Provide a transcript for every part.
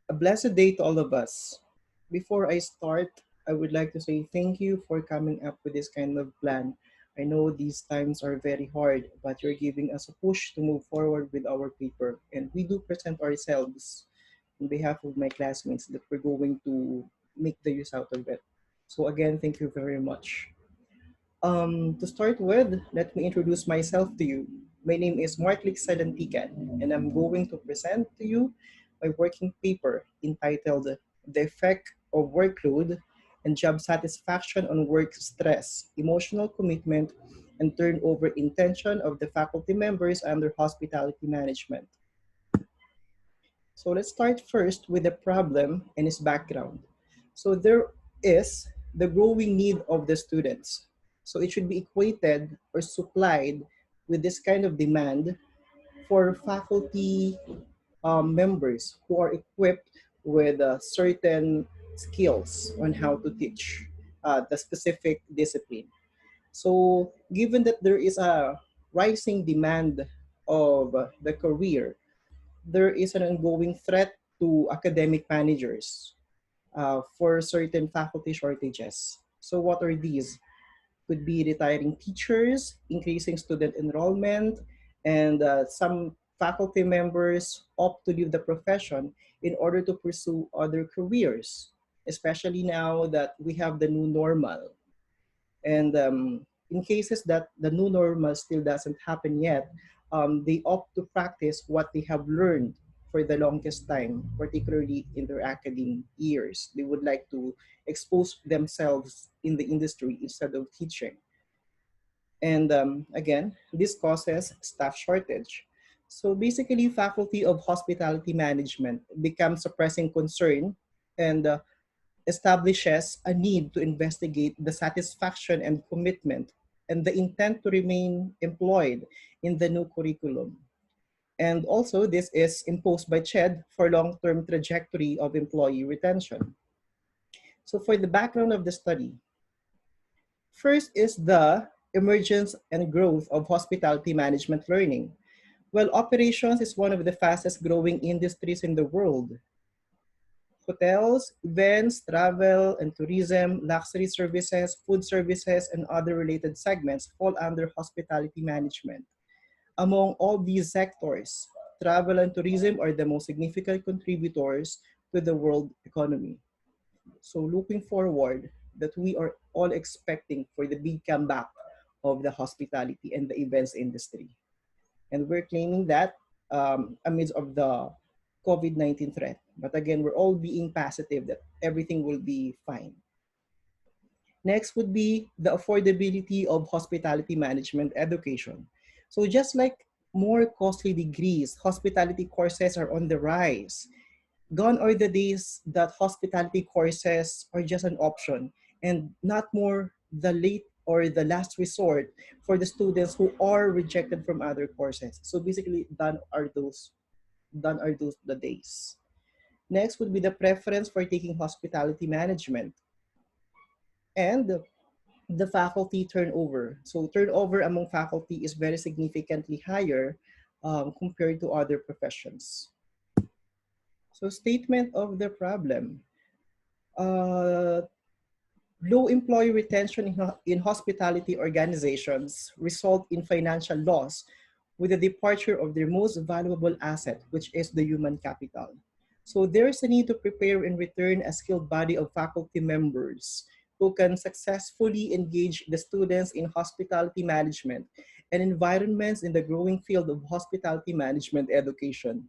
A blessed day to all of us. Before I start, I would like to say thank you for coming up with this kind of plan. I know these times are very hard, but you're giving us a push to move forward with our paper. And we do present ourselves on behalf of my classmates that we're going to make the use out of it. So again, thank you very much. To start with, let me introduce myself to you. My name is Lixcel Lantican, and I'm going to present to you my working paper entitled The Effect of Workload and Job Satisfaction on Work Stress, Emotional Commitment, and Turnover Intention of the faculty members under hospitality management. So let's start first with the problem and its background. So there is the growing need of the students. So it should be equated or supplied with this kind of demand for faculty members who are equipped with certain skills on how to teach the specific discipline. So given that there is a rising demand of the career, there is an ongoing threat to academic managers for certain faculty shortages. So what are these? Could be retiring teachers, increasing student enrollment, and some faculty members opt to leave the profession in order to pursue other careers, especially now that we have the new normal. And in cases that the new normal still doesn't happen yet, they opt to practice what they have learned for the longest time, particularly in their academic years. They would like to expose themselves in the industry instead of teaching. And again, this causes staff shortage. So basically, faculty of hospitality management becomes a pressing concern and establishes a need to investigate the satisfaction and commitment and the intent to remain employed in the new curriculum. And also, this is imposed by CHED for long-term trajectory of employee retention. So for the background of the study, first is the emergence and growth of hospitality management learning. Well, operations is one of the fastest growing industries in the world. Hotels, events, travel and tourism, luxury services, food services, and other related segments fall under hospitality management. Among all these sectors, travel and tourism are the most significant contributors to the world economy. So looking forward, that we are all expecting for the big comeback of the hospitality and the events industry. And we're claiming that amidst of the COVID-19 threat. But again, we're all being positive that everything will be fine. Next would be the affordability of hospitality management education. So just like more costly degrees, hospitality courses are on the rise. Gone are the days that hospitality courses are just an option and not more the late or the last resort for the students who are rejected from other courses. So basically, done are those the days. Next would be the preference for taking hospitality management and the faculty turnover. So turnover among faculty is very significantly higher compared to other professions. So statement of the problem. Uh, Low employee retention in hospitality organizations result in financial loss with the departure of their most valuable asset, which is the human capital. So there is a need to prepare and return a skilled body of faculty members who can successfully engage the students in hospitality management and environments in the growing field of hospitality management education.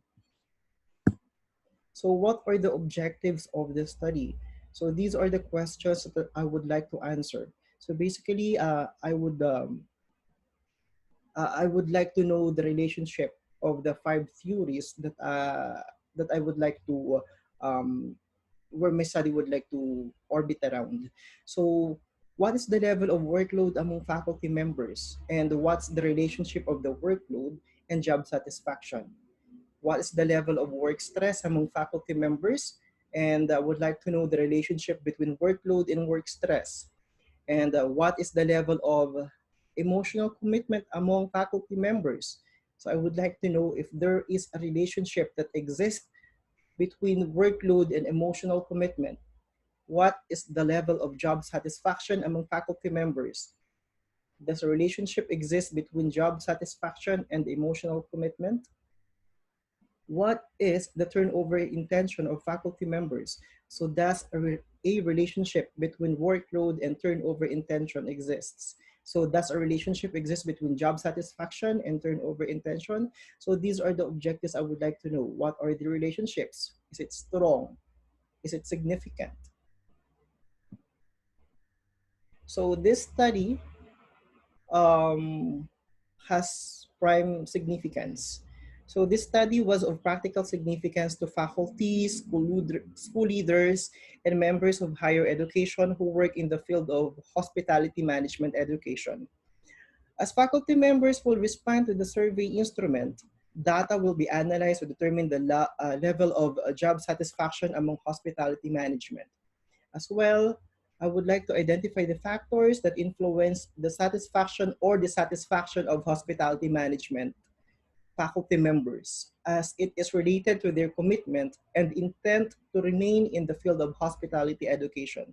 So what are the objectives of the study? So these are the questions that I would like to answer. So basically, I would like to know the relationship of the five theories that I would like to um, where my study would like to orbit around. So what is the level of workload among faculty members, and what's the relationship of the workload and job satisfaction? What is the level of work stress among faculty members? And I would like to know the relationship between workload and work stress. And what is the level of emotional commitment among faculty members? So I would like to know if there is a relationship that exists between workload and emotional commitment? What is the level of job satisfaction among faculty members? Does a relationship exist between job satisfaction and emotional commitment? What is the turnover intention of faculty members? So does a relationship between workload and turnover intention exists? So does a relationship exist between job satisfaction and turnover intention? So these are the objectives I would like to know. What are the relationships? Is it strong? Is it significant? So this study um, has prime significance. So this study was of practical significance to faculty, school leaders, and members of higher education who work in the field of hospitality management education. As faculty members will respond to the survey instrument, data will be analyzed to determine the level of job satisfaction among hospitality management. As well, I would like to identify the factors that influence the satisfaction or dissatisfaction of hospitality management faculty members, as it is related to their commitment and intent to remain in the field of hospitality education.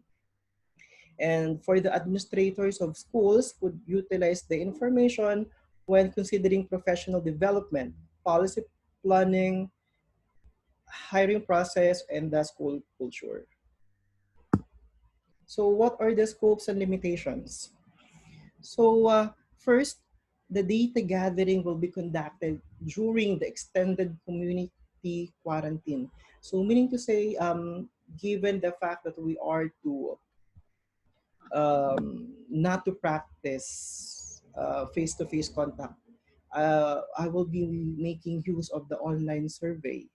And for the administrators of schools could utilize the information when considering professional development, policy planning, hiring process, and the school culture. So what are the scopes and limitations? So first, the data gathering will be conducted during the extended community quarantine. So meaning to say, given the fact that we are to not to practice face-to-face contact, I will be making use of the online survey.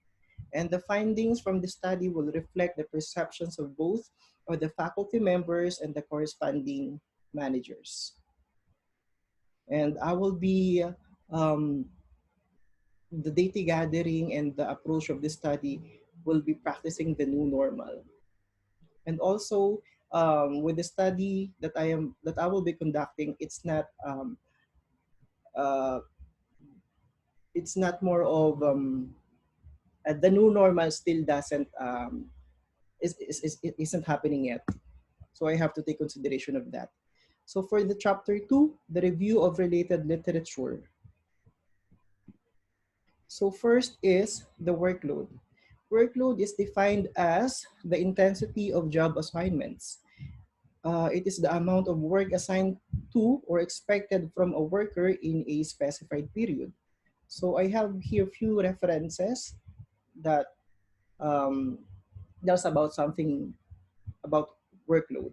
And the findings from the study will reflect the perceptions of both of the faculty members and the corresponding managers. And I will be the data gathering and the approach of this study will be practicing the new normal. And also with the study that I will be conducting, uh, it's not more of the new normal still doesn't it isn't happening yet. So I have to take consideration of that. So for the chapter 2, the review of related literature. So first is the workload. Workload is defined as the intensity of job assignments. It is the amount of work assigned to or expected from a worker in a specified period. So I have here few references that um, tells about something about workload.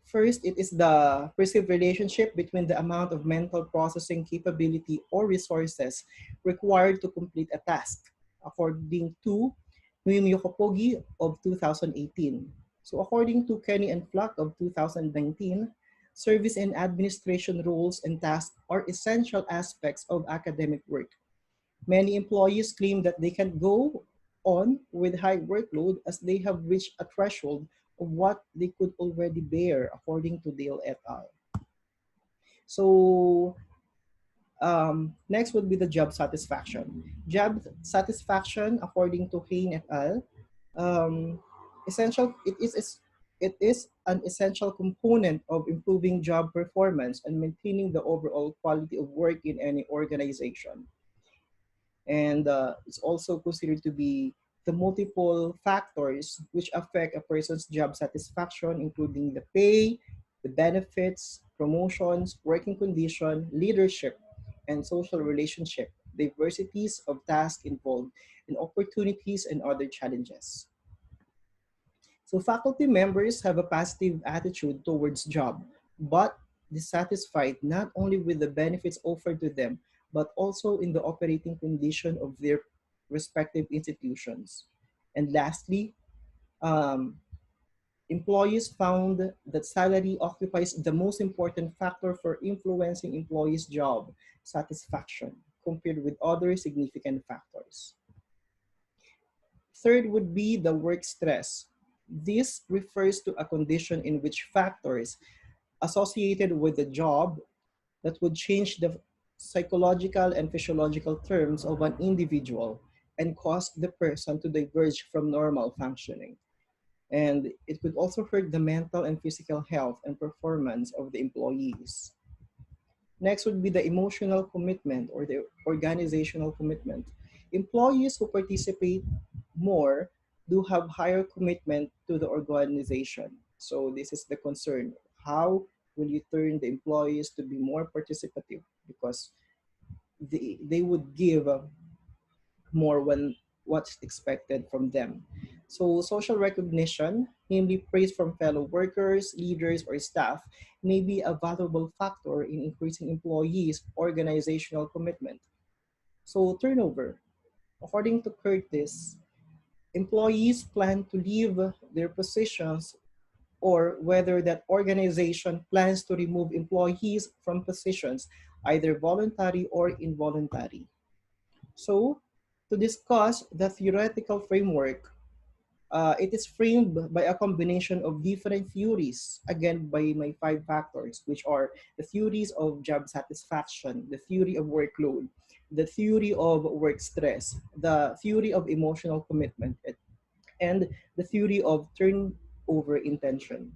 First, it is the perceived relationship between the amount of mental processing capability or resources required to complete a task, according to Noemi Yokopogi of 2018. So according to Kenny and Flack of 2019, service and administration roles and tasks are essential aspects of academic work. Many employees claim that they can go on with high workload as they have reached a threshold of what they could already bear, according to Dale et al. So next would be the job satisfaction. Job satisfaction, according to Hain et al., um, it is an essential component of improving job performance and maintaining the overall quality of work in any organization. And it's also considered to be the multiple factors which affect a person's job satisfaction, including the pay, the benefits, promotions, working condition, leadership, and social relationship, diversities of tasks involved, and opportunities and other challenges. So faculty members have a positive attitude towards job, but dissatisfied not only with the benefits offered to them, but also in the operating condition of their respective institutions. And lastly, um, employees found that salary occupies the most important factor for influencing employees' job satisfaction compared with other significant factors. Third would be the work stress. This refers to a condition in which factors associated with the job that would change the psychological and physiological terms of an individual, and cause the person to diverge from normal functioning. And it could also hurt the mental and physical health and performance of the employees. Next would be the emotional commitment or the organizational commitment. Employees who participate more do have higher commitment to the organization. So this is the concern. How will you turn the employees to be more participative? Because they would give more when what's expected from them. So social recognition, namely praise from fellow workers, leaders, or staff, may be a valuable factor in increasing employees' organizational commitment. So turnover. According to Curtis, employees plan to leave their positions or whether that organization plans to remove employees from positions, either voluntary or involuntary. So, to discuss the theoretical framework, it is framed by a combination of different theories, again, by my five factors, which are the theories of job satisfaction, the theory of workload, the theory of work stress, the theory of emotional commitment, and the theory of turnover intention.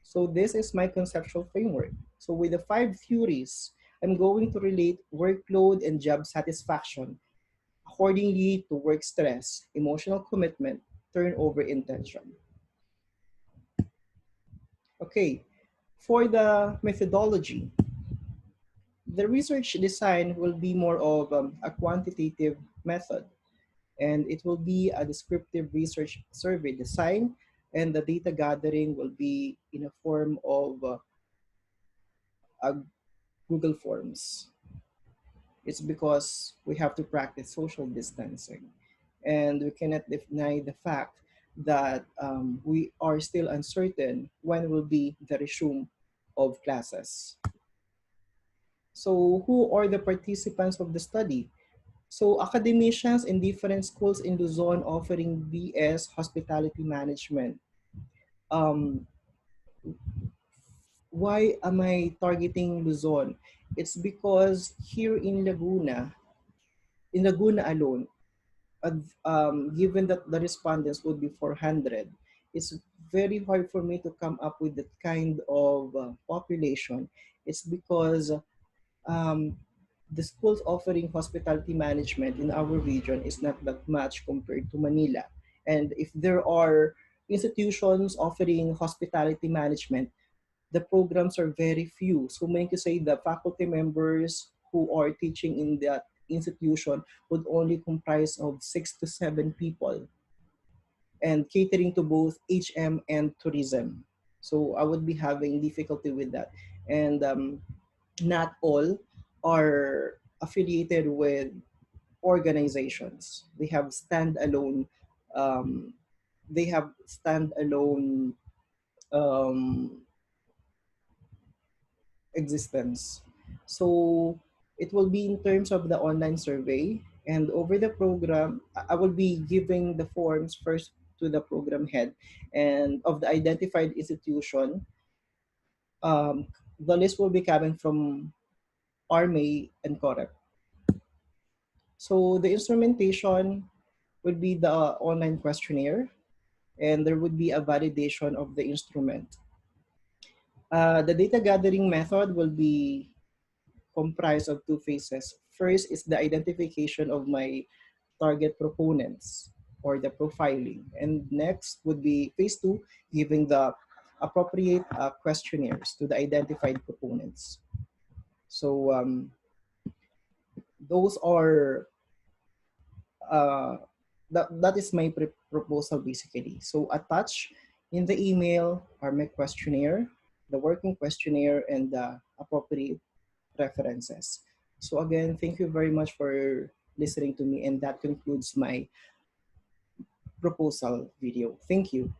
So this is my conceptual framework. So with the five theories, I'm going to relate workload and job satisfaction accordingly to work stress, emotional commitment, turnover intention. Okay, for the methodology, the research design will be more of a quantitative method, and it will be a descriptive research survey design, and the data gathering will be in a form of a Google Forms. It's because we have to practice social distancing. And we cannot deny the fact that we are still uncertain when will be the resume of classes. So who are the participants of the study? So academicians in different schools in Luzon offering BS Hospitality Management. Um, why am I targeting Luzon? It's because here in Laguna alone, given that the respondents would be 400, it's very hard for me to come up with that kind of population. It's because um, the schools offering hospitality management in our region is not that much compared to Manila. And if there are institutions offering hospitality management, the programs are very few. So meaning to say the faculty members who are teaching in that institution would only comprise of 6 to 7 people and catering to both HM and tourism. So I would be having difficulty with that. And not all are affiliated with organizations. Um, they have standalone um, existence. So it will be in terms of the online survey, and over the program, I will be giving the forms first to the program head and of the identified institution. Um, the list will be coming from RMA and Corep. So the instrumentation would be the online questionnaire, and there would be a validation of the instrument. The data gathering method will be comprised of two phases. First is the identification of my target proponents or the profiling. And next would be phase two, giving the appropriate questionnaires to the identified proponents. So those are, uh, that is my proposal basically. So attach in the email are my questionnaire, the working questionnaire, and the appropriate references. So again, thank you very much for listening to me, and that concludes my proposal video. Thank you.